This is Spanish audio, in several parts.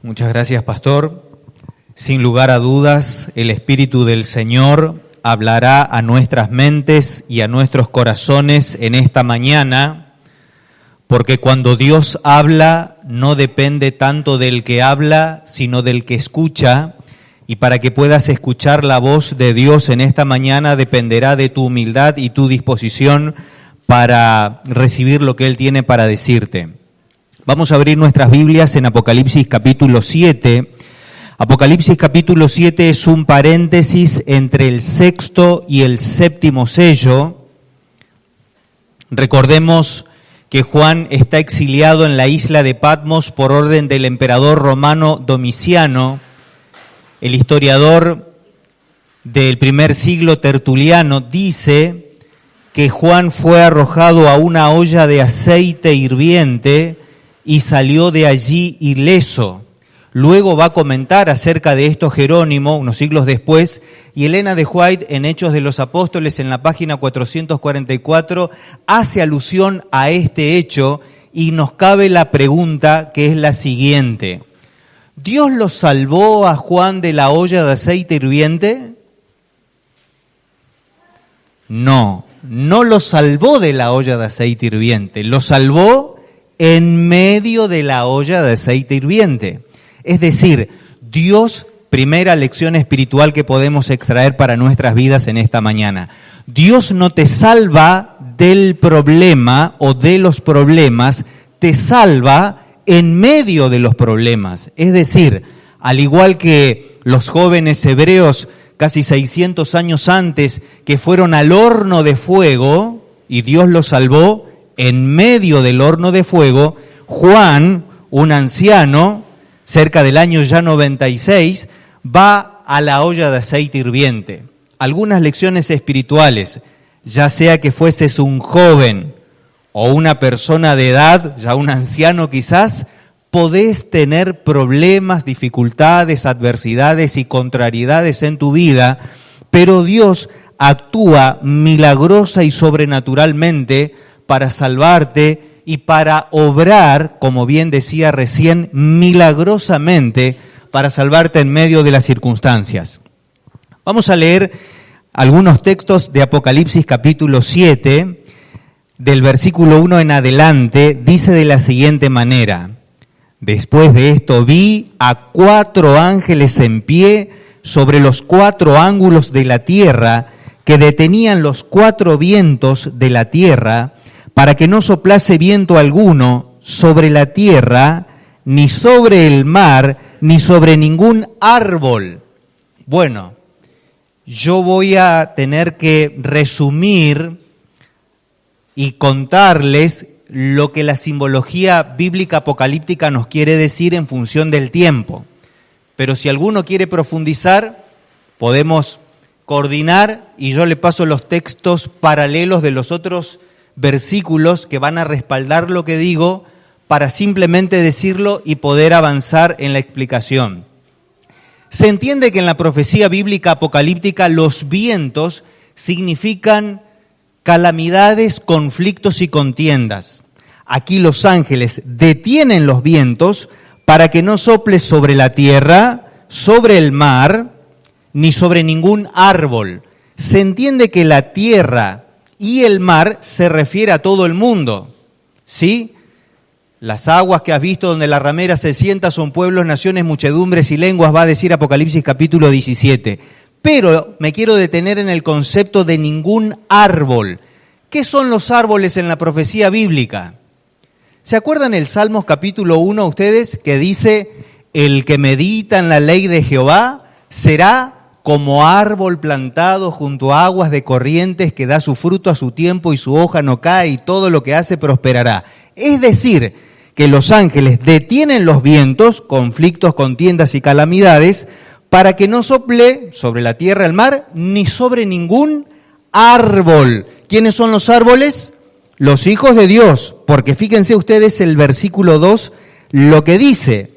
Muchas gracias, pastor. Sin lugar a dudas, el Espíritu del Señor hablará a nuestras mentes y a nuestros corazones en esta mañana, porque cuando Dios habla no depende tanto del que habla, sino del que escucha, y para que puedas escuchar la voz de Dios en esta mañana dependerá de tu humildad y tu disposición para recibir lo que Él tiene para decirte. Vamos a abrir nuestras Biblias en Apocalipsis capítulo 7. Apocalipsis capítulo 7 es un paréntesis entre el sexto y el séptimo sello. Recordemos que Juan está exiliado en la isla de Patmos por orden del emperador romano Domiciano. El historiador del primer siglo, Tertuliano, dice que Juan fue arrojado a una olla de aceite hirviente y salió de allí ileso. Luego va a comentar acerca de esto Jerónimo, unos siglos después, y Elena de White, en Hechos de los Apóstoles, en la página 444, hace alusión a este hecho y nos cabe la pregunta que es la siguiente. ¿Dios lo salvó a Juan de la olla de aceite hirviente? No, no lo salvó de la olla de aceite hirviente, lo salvó en medio de la olla de aceite hirviente. Es decir, Dios, primera lección espiritual que podemos extraer para nuestras vidas en esta mañana. Dios no te salva del problema o de los problemas, te salva en medio de los problemas. Es decir, al igual que los jóvenes hebreos casi 600 años antes que fueron al horno de fuego y Dios los salvó en medio del horno de fuego, Juan, un anciano, cerca del año ya 96, va a la olla de aceite hirviente. Algunas lecciones espirituales, ya sea que fueses un joven o una persona de edad, ya un anciano quizás, podés tener problemas, dificultades, adversidades y contrariedades en tu vida, pero Dios actúa milagrosa y sobrenaturalmente para salvarte y para obrar, como bien decía recién, milagrosamente para salvarte en medio de las circunstancias. Vamos a leer algunos textos de Apocalipsis capítulo 7, del versículo 1 en adelante, dice de la siguiente manera: Después de esto vi a 4 ángeles en pie sobre los 4 ángulos de la tierra, que detenían los 4 vientos de la tierra, para que no soplase viento alguno sobre la tierra, ni sobre el mar, ni sobre ningún árbol. Bueno, yo voy a tener que resumir y contarles lo que la simbología bíblica apocalíptica nos quiere decir en función del tiempo. Pero si alguno quiere profundizar, podemos coordinar y yo le paso los textos paralelos de los otros versículos que van a respaldar lo que digo para simplemente decirlo y poder avanzar en la explicación. Se entiende que en la profecía bíblica apocalíptica los vientos significan calamidades, conflictos y contiendas. Aquí los ángeles detienen los vientos para que no sople sobre la tierra, sobre el mar, ni sobre ningún árbol. Se entiende que la tierra y el mar se refiere a todo el mundo, ¿sí? Las aguas que has visto donde la ramera se sienta son pueblos, naciones, muchedumbres y lenguas, va a decir Apocalipsis capítulo 17. Pero me quiero detener en el concepto de ningún árbol. ¿Qué son los árboles en la profecía bíblica? ¿Se acuerdan el Salmos capítulo 1 ustedes que dice: el que medita en la ley de Jehová será como árbol plantado junto a aguas de corrientes que da su fruto a su tiempo y su hoja no cae y todo lo que hace prosperará? Es decir, que los ángeles detienen los vientos, conflictos, contiendas y calamidades para que no sople sobre la tierra, el mar, ni sobre ningún árbol. ¿Quiénes son los árboles? Los hijos de Dios, porque fíjense ustedes el versículo 2, lo que dice: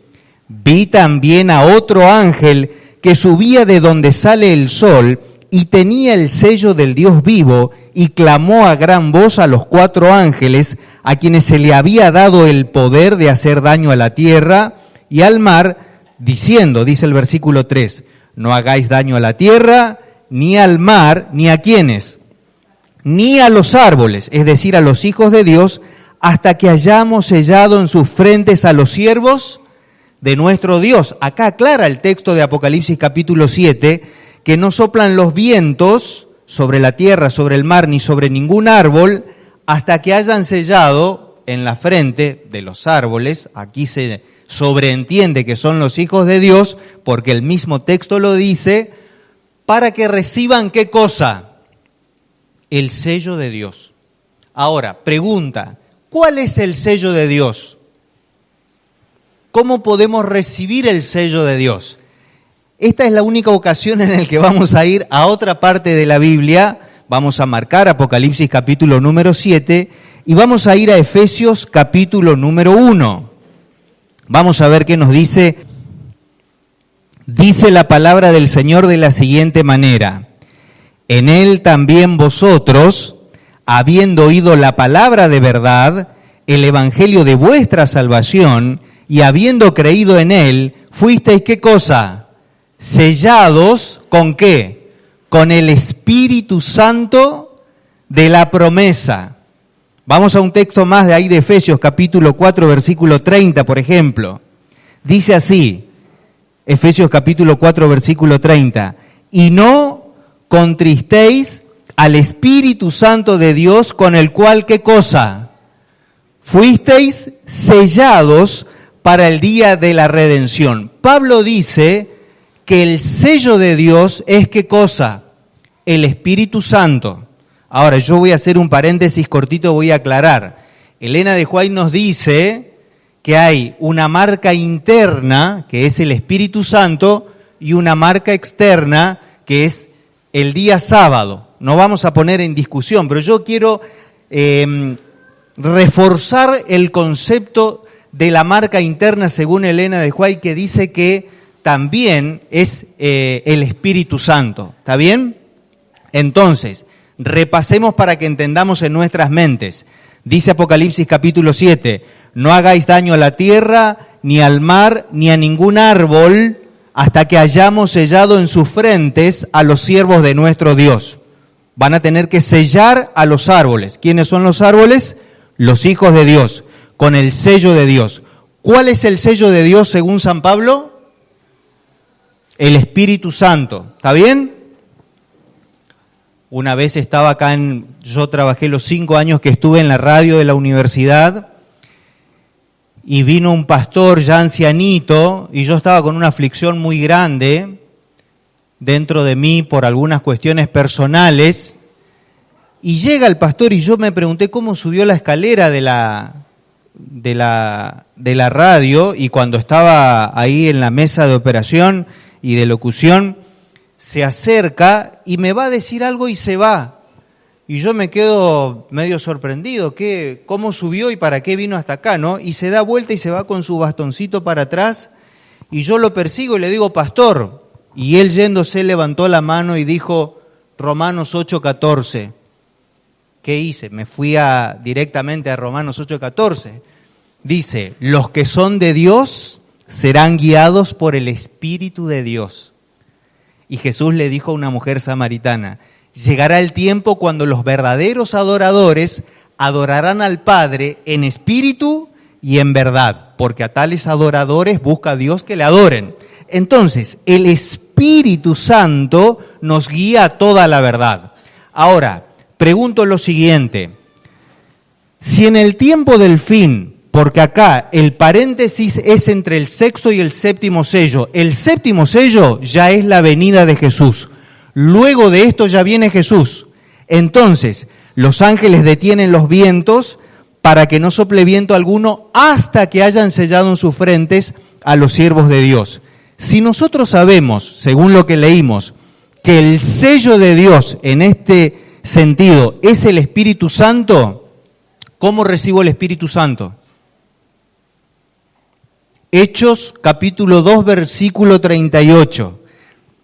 vi también a otro ángel que subía de donde sale el sol y tenía el sello del Dios vivo y clamó a gran voz a los 4 ángeles a quienes se le había dado el poder de hacer daño a la tierra y al mar, diciendo, dice el versículo 3, no hagáis daño a la tierra, ni al mar, ni a quienes, ni a los árboles, es decir, a los hijos de Dios, hasta que hayamos sellado en sus frentes a los siervos de nuestro Dios. Acá aclara el texto de Apocalipsis capítulo 7, que no soplan los vientos sobre la tierra, sobre el mar, ni sobre ningún árbol, hasta que hayan sellado en la frente de los árboles. Aquí se sobreentiende que son los hijos de Dios, porque el mismo texto lo dice, para que reciban ¿qué cosa? El sello de Dios. Ahora, pregunta, ¿cuál es el sello de Dios? ¿Cómo podemos recibir el sello de Dios? Esta es la única ocasión en la que vamos a ir a otra parte de la Biblia. Vamos a marcar Apocalipsis capítulo número 7 y vamos a ir a Efesios capítulo número 1. Vamos a ver qué nos dice. Dice la palabra del Señor de la siguiente manera: en Él también vosotros, habiendo oído la palabra de verdad, el evangelio de vuestra salvación, y habiendo creído en Él, fuisteis ¿qué cosa? Sellados, ¿con qué? Con el Espíritu Santo de la promesa. Vamos a un texto más de ahí de Efesios, capítulo 4, versículo 30, por ejemplo. Dice así, Efesios capítulo 4, versículo 30, y no contristéis al Espíritu Santo de Dios, con el cual, ¿qué cosa? Fuisteis sellados para el día de la redención. Pablo dice que el sello de Dios es ¿qué cosa? El Espíritu Santo. Ahora, yo voy a hacer un paréntesis cortito, voy a aclarar. Elena de White nos dice que hay una marca interna, que es el Espíritu Santo, y una marca externa, que es el día sábado. No vamos a poner en discusión, pero yo quiero reforzar el concepto de la marca interna según Elena de White, que dice que también es el Espíritu Santo. ¿Está bien? Entonces, repasemos para que entendamos en nuestras mentes. Dice Apocalipsis capítulo 7, no hagáis daño a la tierra, ni al mar, ni a ningún árbol, hasta que hayamos sellado en sus frentes a los siervos de nuestro Dios. Van a tener que sellar a los árboles. ¿Quiénes son los árboles? Los hijos de Dios, con el sello de Dios. ¿Cuál es el sello de Dios según San Pablo? El Espíritu Santo. ¿Está bien? Una vez estaba acá yo trabajé los 5 años que estuve en la radio de la universidad, y vino un pastor ya ancianito, y yo estaba con una aflicción muy grande dentro de mí por algunas cuestiones personales, y llega el pastor y yo me pregunté cómo subió la escalera de la radio, y cuando estaba ahí en la mesa de operación y de locución, se acerca y me va a decir algo y se va. Y yo me quedo medio sorprendido, ¿cómo subió y para qué vino hasta acá, no? Y se da vuelta y se va con su bastoncito para atrás, y yo lo persigo y le digo, pastor, y él yéndose levantó la mano y dijo, Romanos 8:14. ¿Qué hice? Me fui directamente a Romanos 8:14. Dice, los que son de Dios serán guiados por el Espíritu de Dios. Y Jesús le dijo a una mujer samaritana, llegará el tiempo cuando los verdaderos adoradores adorarán al Padre en espíritu y en verdad, porque a tales adoradores busca Dios que le adoren. Entonces, el Espíritu Santo nos guía a toda la verdad. Ahora, pregunto lo siguiente, si en el tiempo del fin, porque acá el paréntesis es entre el sexto y el séptimo sello. El séptimo sello ya es la venida de Jesús. Luego de esto ya viene Jesús. Entonces, los ángeles detienen los vientos para que no sople viento alguno hasta que hayan sellado en sus frentes a los siervos de Dios. Si nosotros sabemos, según lo que leímos, que el sello de Dios en este sentido es el Espíritu Santo, ¿cómo recibo el Espíritu Santo? Hechos capítulo 2, versículo 38.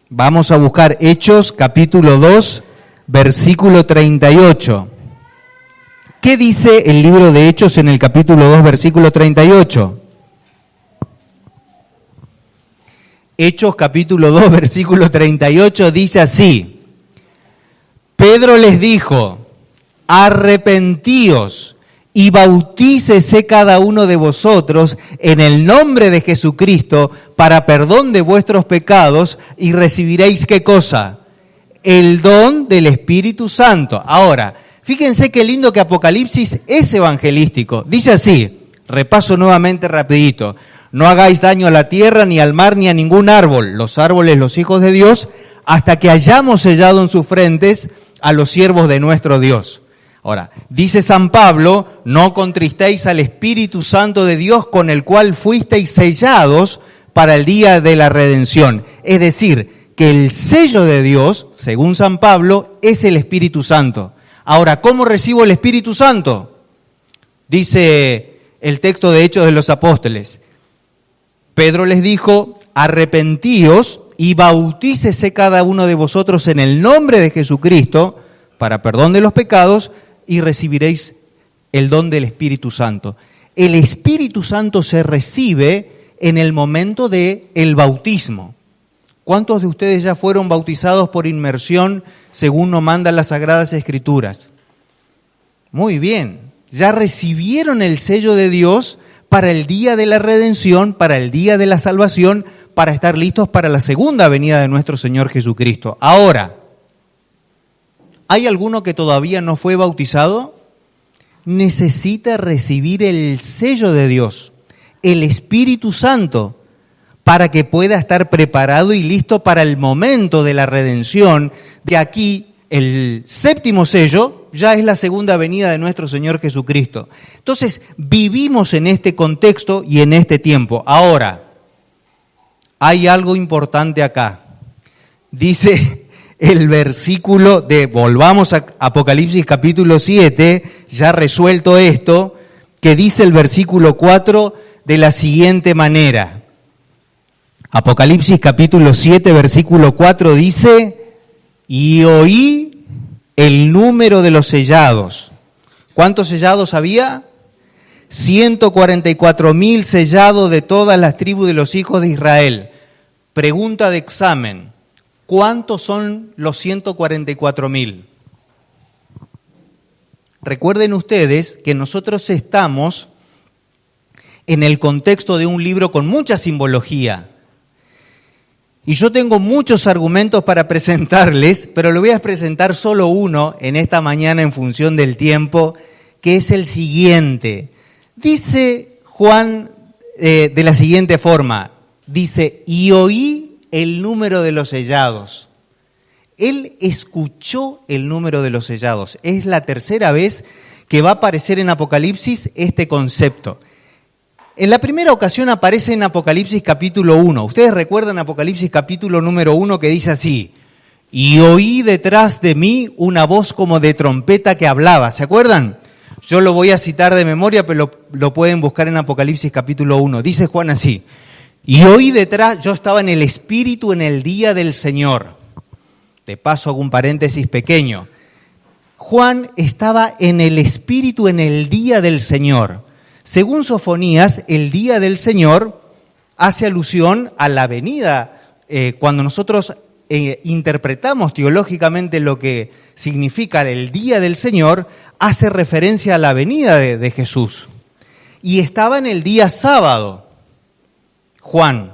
Vamos a buscar Hechos capítulo 2, versículo 38. ¿Qué dice el libro de Hechos en el capítulo 2, versículo 38? Hechos capítulo 2, versículo 38, dice así: Pedro les dijo, arrepentíos y bautícese cada uno de vosotros en el nombre de Jesucristo para perdón de vuestros pecados y recibiréis, ¿qué cosa? El don del Espíritu Santo. Ahora, fíjense qué lindo que Apocalipsis es evangelístico. Dice así, repaso nuevamente rapidito: no hagáis daño a la tierra, ni al mar, ni a ningún árbol, los árboles, los hijos de Dios, hasta que hayamos sellado en sus frentes a los siervos de nuestro Dios. Ahora, dice San Pablo, no contristéis al Espíritu Santo de Dios, con el cual fuisteis sellados para el día de la redención. Es decir, que el sello de Dios, según San Pablo, es el Espíritu Santo. Ahora, ¿cómo recibo el Espíritu Santo? Dice el texto de Hechos de los Apóstoles. Pedro les dijo, arrepentíos y bautícese cada uno de vosotros en el nombre de Jesucristo para perdón de los pecados y recibiréis el don del Espíritu Santo. El Espíritu Santo se recibe en el momento del bautismo. ¿Cuántos de ustedes ya fueron bautizados por inmersión según nos mandan las Sagradas Escrituras? Muy bien, ya recibieron el sello de Dios para el día de la redención, para el día de la salvación, para estar listos para la segunda venida de nuestro Señor Jesucristo. Ahora, ¿hay alguno que todavía no fue bautizado? Necesita recibir el sello de Dios, el Espíritu Santo, para que pueda estar preparado y listo para el momento de la redención. De aquí, el séptimo sello ya es la segunda venida de nuestro Señor Jesucristo. Entonces, vivimos en este contexto y en este tiempo. Ahora, hay algo importante acá. Dice el versículo volvamos a Apocalipsis capítulo 7, ya resuelto esto, que dice el versículo 4 de la siguiente manera. Apocalipsis capítulo 7, versículo 4 dice, y oí el número de los sellados. ¿Cuántos sellados había? 144.000 sellados de todas las tribus de los hijos de Israel. Pregunta de examen, ¿cuántos son los 144.000? Recuerden ustedes que nosotros estamos en el contexto de un libro con mucha simbología. Y yo tengo muchos argumentos para presentarles, pero le voy a presentar solo uno en esta mañana en función del tiempo, que es el siguiente. Dice Juan de la siguiente forma, dice, y oí el número de los sellados. Él escuchó el número de los sellados. Es la tercera vez que va a aparecer en Apocalipsis este concepto. En la primera ocasión aparece en Apocalipsis capítulo 1. Ustedes recuerdan Apocalipsis capítulo número 1 que dice así, y oí detrás de mí una voz como de trompeta que hablaba. ¿Se acuerdan? Yo lo voy a citar de memoria, pero lo pueden buscar en Apocalipsis capítulo 1. Dice Juan así, y oí detrás, yo estaba en el Espíritu en el día del Señor. De paso hago un paréntesis pequeño. Juan estaba en el Espíritu en el día del Señor. Según Sofonías, el día del Señor hace alusión a la venida. Cuando nosotros interpretamos teológicamente lo que significa el día del Señor, hace referencia a la venida de Jesús. Y estaba en el día sábado, Juan.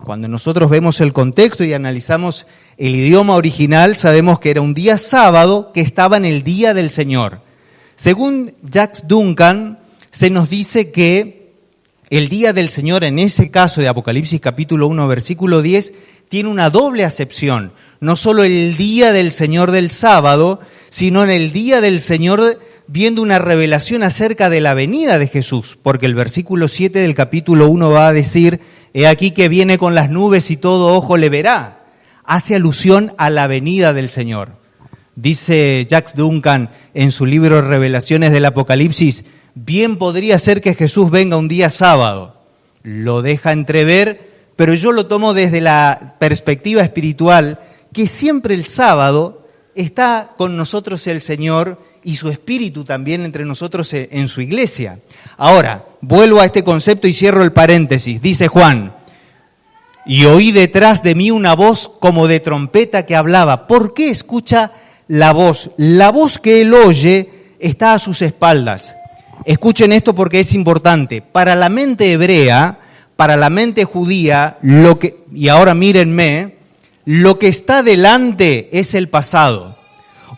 Cuando nosotros vemos el contexto y analizamos el idioma original, sabemos que era un día sábado que estaba en el día del Señor. Según Jacques Duncan, se nos dice que el día del Señor, en ese caso de Apocalipsis capítulo 1, versículo 10, tiene una doble acepción. No solo el día del Señor del sábado, sino en el día del Señor viendo una revelación acerca de la venida de Jesús. Porque el versículo 7 del capítulo 1 va a decir, he aquí que viene con las nubes y todo ojo le verá. Hace alusión a la venida del Señor. Dice Jacques Duncan en su libro Revelaciones del Apocalipsis, bien podría ser que Jesús venga un día sábado. Lo deja entrever, pero yo lo tomo desde la perspectiva espiritual, que siempre el sábado está con nosotros el Señor y su Espíritu también entre nosotros en su iglesia. Ahora, vuelvo a este concepto y cierro el paréntesis. Dice Juan, y oí detrás de mí una voz como de trompeta que hablaba. ¿Por qué escucha la voz? La voz que él oye está a sus espaldas. Escuchen esto porque es importante. Para la mente hebrea, para la mente judía, y ahora mírenme, lo que está delante es el pasado.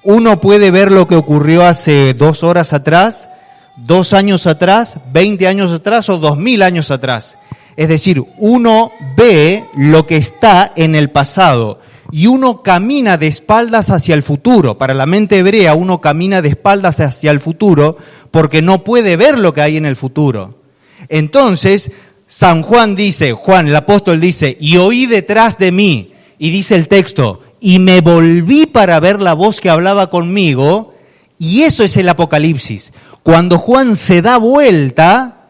Uno puede ver lo que ocurrió hace 2 horas atrás, 2 años atrás, 20 años atrás o 2000 años atrás. Es decir, uno ve lo que está en el pasado y uno camina de espaldas hacia el futuro. Para la mente hebrea, uno camina de espaldas hacia el futuro porque no puede ver lo que hay en el futuro. Entonces, San Juan dice, el apóstol dice, y oí detrás de mí, y dice el texto, y me volví para ver la voz que hablaba conmigo, y eso es el Apocalipsis. Cuando Juan se da vuelta,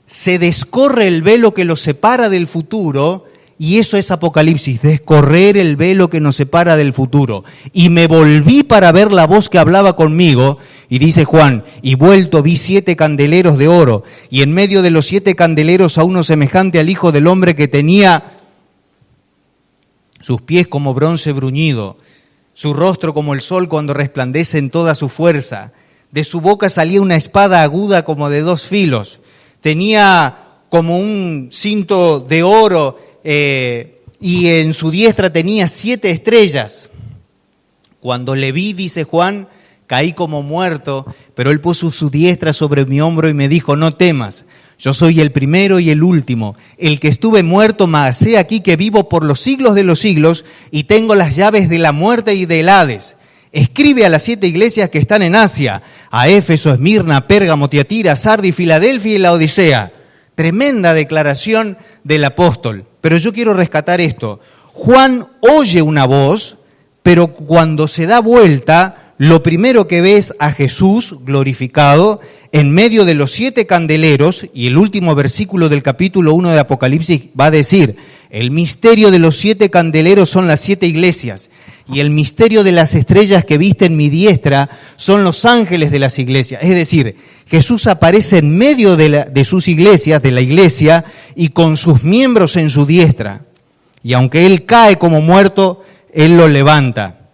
se descorre el velo que lo separa del futuro, y eso es Apocalipsis, descorrer el velo que nos separa del futuro. Y me volví para ver la voz que hablaba conmigo, y dice Juan, y vuelto vi 7 candeleros de oro, y en medio de los 7 candeleros a uno semejante al Hijo del Hombre que tenía sus pies como bronce bruñido, su rostro como el sol cuando resplandece en toda su fuerza. De su boca salía una espada aguda como de 2 filos. Tenía como un cinto de oro y en su diestra tenía 7 estrellas. Cuando le vi, dice Juan, caí como muerto, pero él puso su diestra sobre mi hombro y me dijo, no temas. Yo soy el primero y el último, el que estuve muerto, mas he aquí que vivo por los siglos de los siglos y tengo las llaves de la muerte y del Hades. Escribe a las 7 iglesias que están en Asia, a Éfeso, Esmirna, Pérgamo, Tiatira, Sardis, Filadelfia y Laodicea. Tremenda declaración del apóstol. Pero yo quiero rescatar esto. Juan oye una voz, pero cuando se da vuelta, lo primero que ve es a Jesús glorificado en medio de los 7 candeleros, y el último versículo del capítulo 1 de Apocalipsis va a decir, el misterio de los 7 candeleros son las 7 iglesias, y el misterio de las estrellas que viste en mi diestra son los ángeles de las iglesias. Es decir, Jesús aparece en medio de sus iglesias, de la iglesia, y con sus miembros en su diestra. Y aunque él cae como muerto, él lo levanta.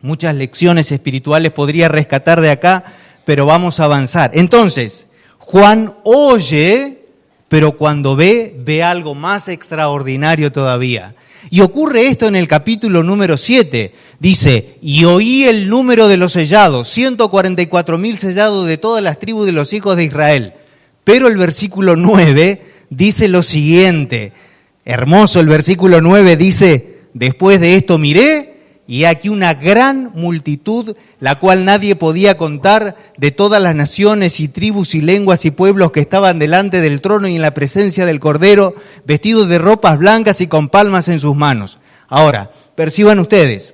Muchas lecciones espirituales podría rescatar de acá, pero vamos a avanzar. Entonces, Juan oye, pero cuando ve algo más extraordinario todavía. Y ocurre esto en el capítulo número 7. Dice, y oí el número de los sellados, 144.000 sellados de todas las tribus de los hijos de Israel. Pero el versículo 9 dice lo siguiente. Hermoso el versículo 9, dice, después de esto miré, y aquí una gran multitud, la cual nadie podía contar, de todas las naciones y tribus y lenguas y pueblos que estaban delante del trono y en la presencia del Cordero, vestidos de ropas blancas y con palmas en sus manos. Ahora, perciban ustedes,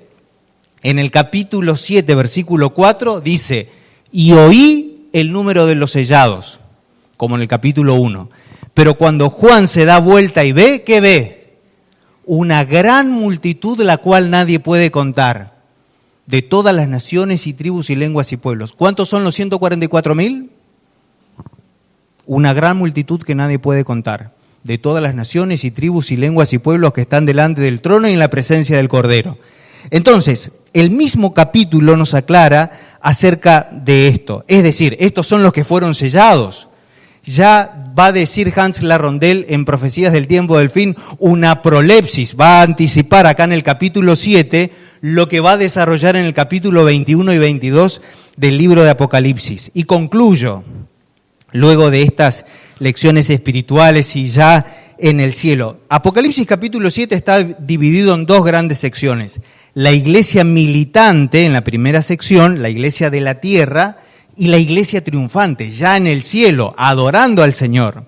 en el capítulo 7, versículo 4, dice, y oí el número de los sellados, como en el capítulo 1. Pero cuando Juan se da vuelta y ve, ¿qué ve? Una gran multitud la cual nadie puede contar, de todas las naciones y tribus y lenguas y pueblos. ¿Cuántos son los 144.000? Una gran multitud que nadie puede contar, de todas las naciones y tribus y lenguas y pueblos que están delante del trono y en la presencia del Cordero. Entonces, el mismo capítulo nos aclara acerca de esto. Es decir, estos son los que fueron sellados. Ya va a decir Hans Larrondel en Profecías del Tiempo del Fin una prolepsis, va a anticipar acá en el capítulo 7 lo que va a desarrollar en el capítulo 21 y 22 del libro de Apocalipsis. Y concluyo, luego de estas lecciones espirituales y ya en el cielo. Apocalipsis capítulo 7 está dividido en 2 grandes secciones. La iglesia militante en la primera sección, la iglesia de la tierra, y la iglesia triunfante, ya en el cielo, adorando al Señor.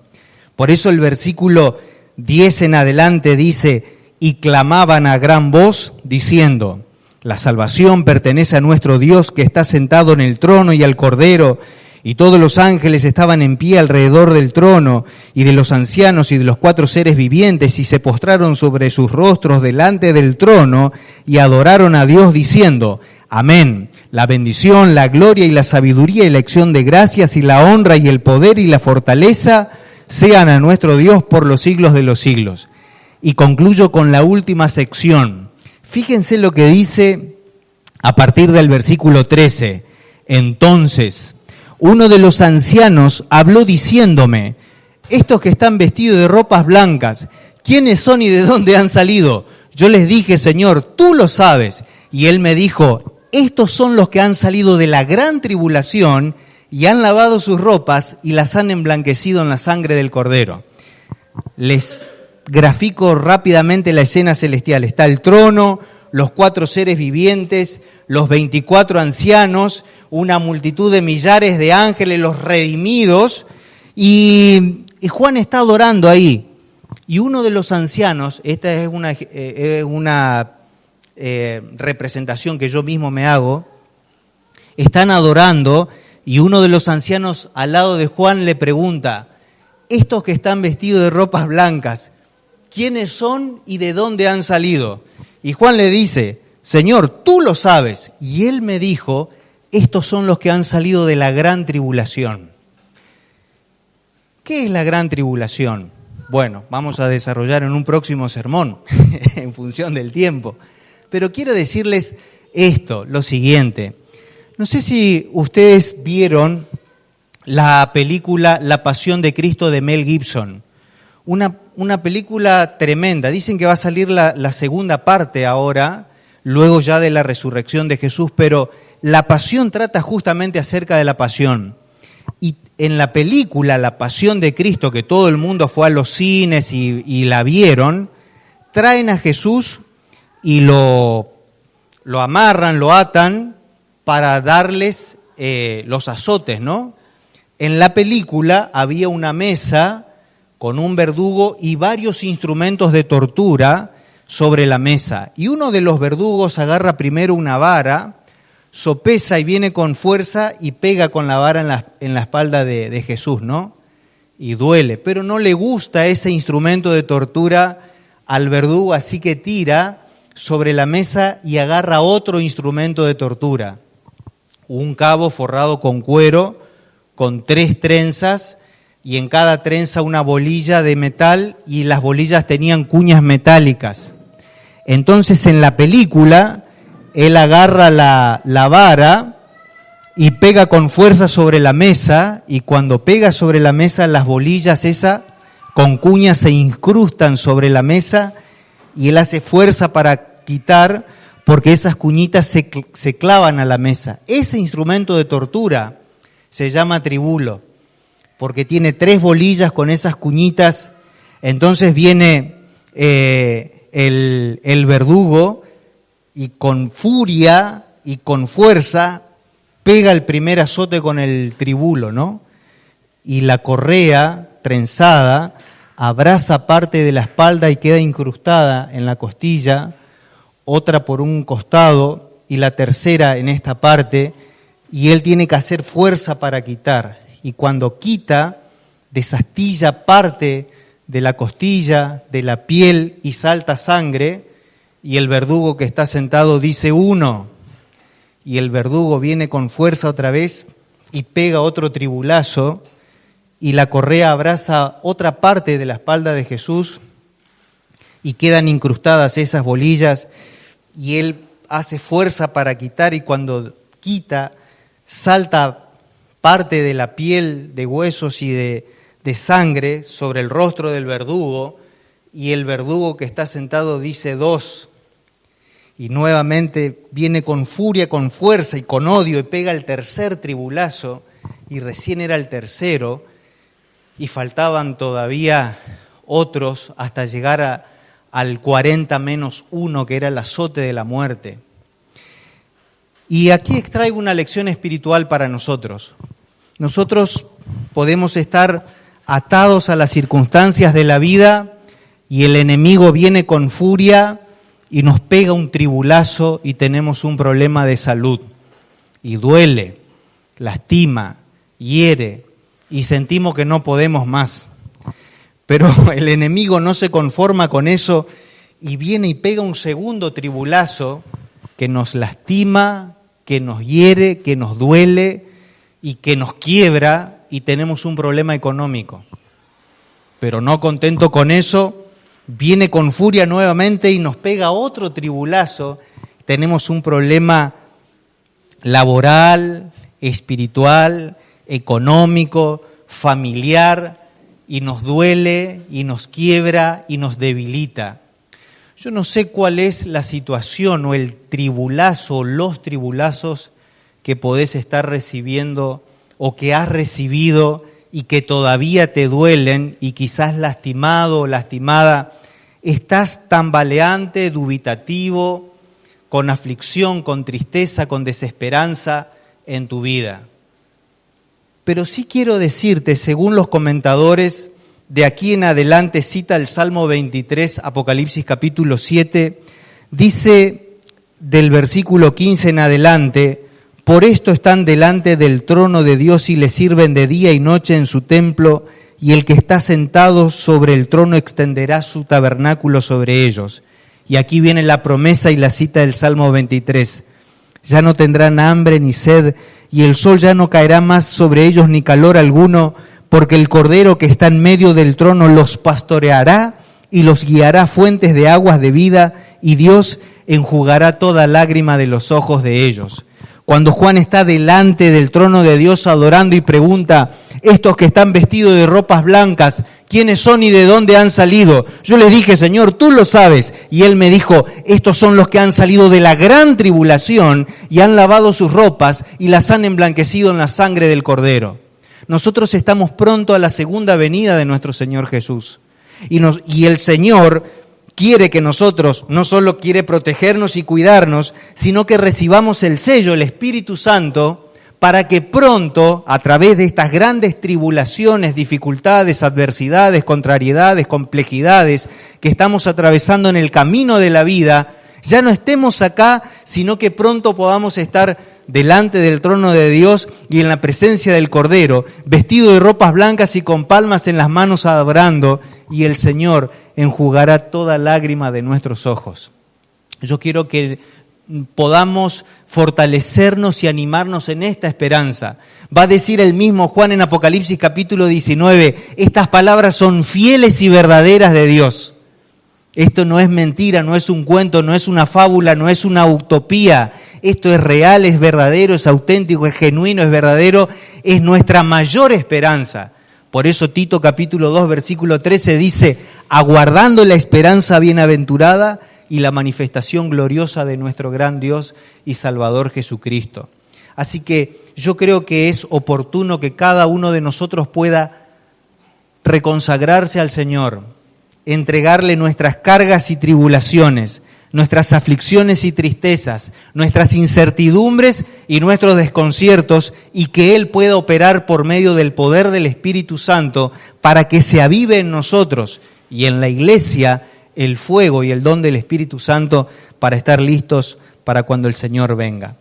Por eso el versículo 10 en adelante dice, y clamaban a gran voz, diciendo, la salvación pertenece a nuestro Dios que está sentado en el trono y al Cordero, y todos los ángeles estaban en pie alrededor del trono, y de los ancianos y de los 4 seres vivientes, y se postraron sobre sus rostros delante del trono, y adoraron a Dios diciendo, amén. La bendición, la gloria y la sabiduría y la acción de gracias y la honra y el poder y la fortaleza sean a nuestro Dios por los siglos de los siglos. y concluyo con la última sección. Fíjense lo que dice a partir del versículo 13. Entonces, uno de los ancianos habló diciéndome, estos que están vestidos de ropas blancas, ¿quiénes son y de dónde han salido? Yo les dije, Señor, tú lo sabes. Y él me dijo, estos son los que han salido de la gran tribulación y han lavado sus ropas y las han emblanquecido en la sangre del Cordero. Les grafico rápidamente la escena celestial. Está el trono, los 4 seres vivientes, los 24 ancianos, una multitud de millares de ángeles, los redimidos, y Juan está adorando ahí. Y uno de los ancianos, esta es una representación que yo mismo me hago, están adorando y uno de los ancianos al lado de Juan le pregunta, estos que están vestidos de ropas blancas, ¿quiénes son y de dónde han salido? Y Juan le dice, Señor, tú lo sabes. Y él me dijo, estos son los que han salido de la gran tribulación. ¿Qué es la gran tribulación? Bueno, vamos a desarrollar en un próximo sermón, en función del tiempo. Pero quiero decirles esto, lo siguiente. No sé si ustedes vieron la película La Pasión de Cristo de Mel Gibson. Una película tremenda. Dicen que va a salir la segunda parte ahora, luego ya de la resurrección de Jesús, pero la Pasión trata justamente acerca de la Pasión. Y en la película La Pasión de Cristo, que todo el mundo fue a los cines y la vieron, traen a Jesús y lo amarran, lo atan para darles los azotes, ¿no? En la película había una mesa con un verdugo y varios instrumentos de tortura sobre la mesa. Y uno de los verdugos agarra primero una vara, sopesa y viene con fuerza y pega con la vara en la espalda de Jesús, ¿no? Y duele, pero no le gusta ese instrumento de tortura al verdugo, así que tira sobre la mesa y agarra otro instrumento de tortura. Un cabo forrado con cuero, con 3 trenzas, y en cada trenza una bolilla de metal, y las bolillas tenían cuñas metálicas. Entonces en la película, él agarra la vara y pega con fuerza sobre la mesa, y cuando pega sobre la mesa, las bolillas esas con cuñas se incrustan sobre la mesa, y él hace fuerza para quitar, porque esas cuñitas se clavan a la mesa. Ese instrumento de tortura se llama tribulo, porque tiene 3 bolillas con esas cuñitas. Entonces viene el verdugo y con furia y con fuerza pega el primer azote con el tribulo, ¿no? Y la correa trenzada abraza parte de la espalda y queda incrustada en la costilla, otra por un costado y la tercera en esta parte, y él tiene que hacer fuerza para quitar. Y cuando quita, desastilla parte de la costilla, de la piel, y salta sangre, y el verdugo que está sentado dice 1, y el verdugo viene con fuerza otra vez y pega otro tribulazo, y la correa abraza otra parte de la espalda de Jesús, y quedan incrustadas esas bolillas, y él hace fuerza para quitar, y cuando quita, salta parte de la piel, de huesos y de sangre sobre el rostro del verdugo, y el verdugo que está sentado dice 2, y nuevamente viene con furia, con fuerza y con odio, y pega el tercer tribulazo, y recién era el tercero, y faltaban todavía otros hasta llegar al 40 menos 1, que era el azote de la muerte. Y aquí extraigo una lección espiritual para nosotros. Nosotros podemos estar atados a las circunstancias de la vida y el enemigo viene con furia y nos pega un tribulazo y tenemos un problema de salud. Y duele, lastima, hiere y sentimos que no podemos más. Pero el enemigo no se conforma con eso y viene y pega un segundo tribulazo que nos lastima, que nos hiere, que nos duele y que nos quiebra y tenemos un problema económico. Pero no contento con eso, viene con furia nuevamente y nos pega otro tribulazo. Tenemos un problema laboral, espiritual, económico, familiar, y nos duele, y nos quiebra, y nos debilita. Yo no sé cuál es la situación o el tribulazo, los tribulazos que podés estar recibiendo o que has recibido y que todavía te duelen y quizás lastimado o lastimada. Estás tambaleante, dubitativo, con aflicción, con tristeza, con desesperanza en tu vida. Pero sí quiero decirte, según los comentadores, de aquí en adelante cita el Salmo 23, Apocalipsis capítulo 7, dice del versículo 15 en adelante: por esto están delante del trono de Dios y le sirven de día y noche en su templo, y el que está sentado sobre el trono extenderá su tabernáculo sobre ellos. Y aquí viene la promesa y la cita del Salmo 23. Ya no tendrán hambre ni sed, y el sol ya no caerá más sobre ellos ni calor alguno, porque el Cordero que está en medio del trono los pastoreará y los guiará a fuentes de aguas de vida, y Dios enjugará toda lágrima de los ojos de ellos. Cuando Juan está delante del trono de Dios adorando y pregunta: estos que están vestidos de ropas blancas, ¿quiénes son y de dónde han salido? Yo les dije: Señor, tú lo sabes. Y él me dijo: estos son los que han salido de la gran tribulación y han lavado sus ropas y las han emblanquecido en la sangre del Cordero. Nosotros estamos pronto a la segunda venida de nuestro Señor Jesús. Y el Señor quiere que nosotros, no solo quiere protegernos y cuidarnos, sino que recibamos el sello, el Espíritu Santo, para que pronto, a través de estas grandes tribulaciones, dificultades, adversidades, contrariedades, complejidades que estamos atravesando en el camino de la vida, ya no estemos acá, sino que pronto podamos estar delante del trono de Dios y en la presencia del Cordero, vestido de ropas blancas y con palmas en las manos adorando, y el Señor enjugará toda lágrima de nuestros ojos. Yo quiero que podamos fortalecernos y animarnos en esta esperanza. Va a decir el mismo Juan en Apocalipsis capítulo 19, estas palabras son fieles y verdaderas de Dios. Esto no es mentira, no es un cuento, no es una fábula, no es una utopía. Esto es real, es verdadero, es auténtico, es genuino, es verdadero, es nuestra mayor esperanza. Por eso Tito capítulo 2 versículo 13 dice: aguardando la esperanza bienaventurada y la manifestación gloriosa de nuestro gran Dios y Salvador Jesucristo. Así que yo creo que es oportuno que cada uno de nosotros pueda reconsagrarse al Señor, entregarle nuestras cargas y tribulaciones, nuestras aflicciones y tristezas, nuestras incertidumbres y nuestros desconciertos, y que Él pueda operar por medio del poder del Espíritu Santo para que se avive en nosotros y en la iglesia el fuego y el don del Espíritu Santo para estar listos para cuando el Señor venga.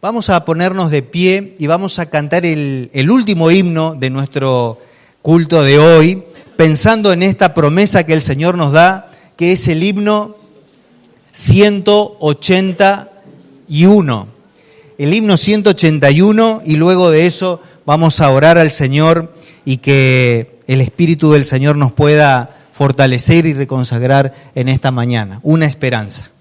Vamos a ponernos de pie y vamos a cantar el último himno de nuestro culto de hoy, pensando en esta promesa que el Señor nos da, que es el himno 181. El himno 181, y luego de eso vamos a orar al Señor y que el Espíritu del Señor nos pueda fortalecer y reconsagrar en esta mañana. Una esperanza.